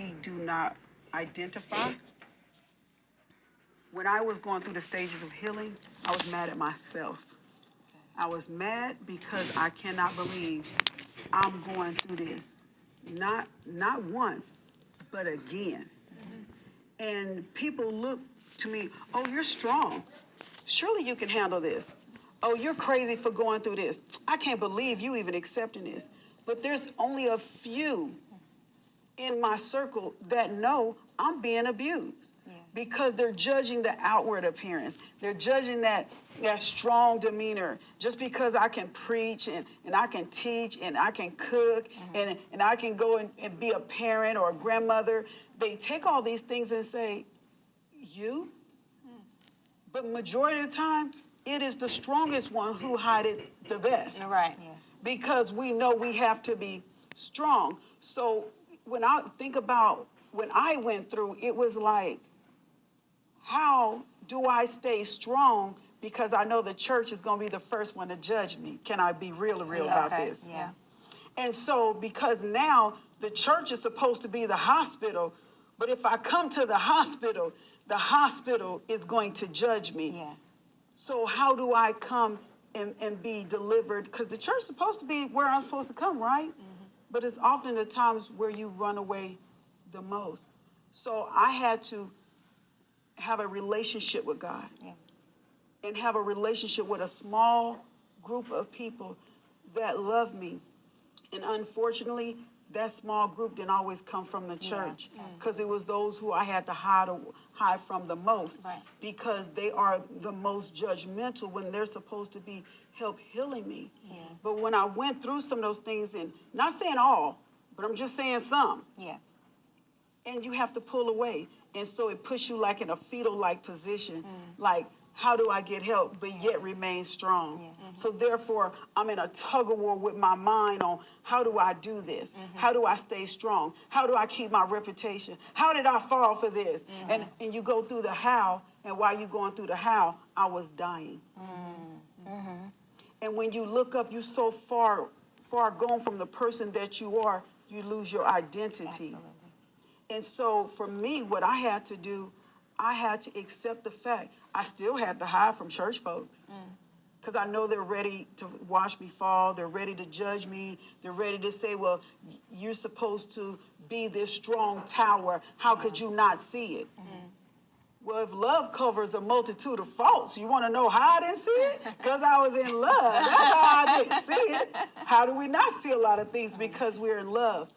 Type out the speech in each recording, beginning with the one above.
we do not identify. When I was going through the stages of healing, I was mad at myself. I was mad because I cannot believe I'm going through this. Not once, but again. And people look to me, oh, you're strong. Surely you can handle this. Oh, you're crazy for going through this. I can't believe you even accepting this. But there's only a few in my circle that know I'm being abused. Because they're judging the outward appearance. They're judging that strong demeanor. Just because I can preach and I can teach and I can cook and I can go and be a parent or a grandmother, they take all these things and say, you? But majority of the time, it is the strongest one who hide it the best. Right. Yeah. Because we know we have to be strong. So when I think about when I went through, it was like, how do I stay strong? Because I know the church is going to be the first one to judge me. Can I be real about this? Yeah. And so, because now the church is supposed to be the hospital, but if I come to the hospital is going to judge me. Yeah. So how do I come and be delivered? Because the church is supposed to be where I'm supposed to come, right? But it's often the times where you run away the most. So I had to have a relationship with God and have a relationship with a small group of people that love me. And unfortunately, that small group didn't always come from the church because it was those who I had to hide from the most because they are the most judgmental when they're supposed to be help healing me. But when I went through some of those things, and not saying all, but I'm just saying some. And you have to pull away. And so it puts you like in a fetal-like position. Like, how do I get help, but yet remain strong? So therefore, I'm in a tug-of-war with my mind on how do I do this? How do I stay strong? How do I keep my reputation? How did I fall for this? And you go through the how, and while you're going through the how, I was dying. And when you look up, you're so far gone from the person that you are, you lose your identity. Absolutely. And so for me, what I had to do, I had to accept the fact I still had to hide from church folks. Because I know they're ready to watch me fall. They're ready to judge me. They're ready to say, well, you're supposed to be this strong tower. How could you not see it? Well, if love covers a multitude of faults, you want to know how I didn't see it? Because I was in love. That's how I didn't see it. How do we not see a lot of things? Because we're in love.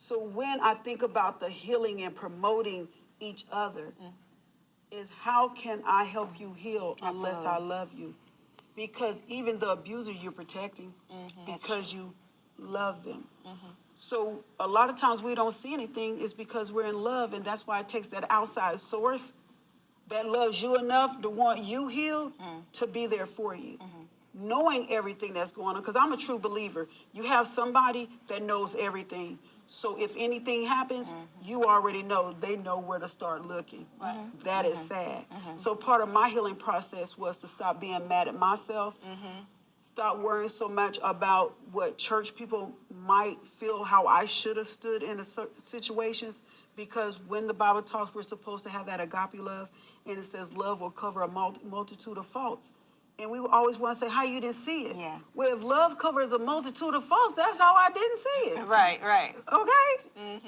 So when I think about the healing and promoting each other, is how can I help you heal unless I love you? Because even the abuser you're protecting because you love them. So a lot of times we don't see anything is because we're in love, and that's why it takes that outside source that loves you enough to want you healed to be there for you. Knowing everything that's going on, because I'm a true believer. You have somebody that knows everything. So if anything happens, you already know. They know where to start looking. That is sad. So part of my healing process was to stop being mad at myself, stop worrying so much about what church people might feel how I should have stood in the situations, because when the Bible talks, we're supposed to have that agape love, and it says love will cover a multitude of faults. And we always want to say, how you didn't see it. Well, if love covers a multitude of faults, that's how I didn't see it. Right. Okay?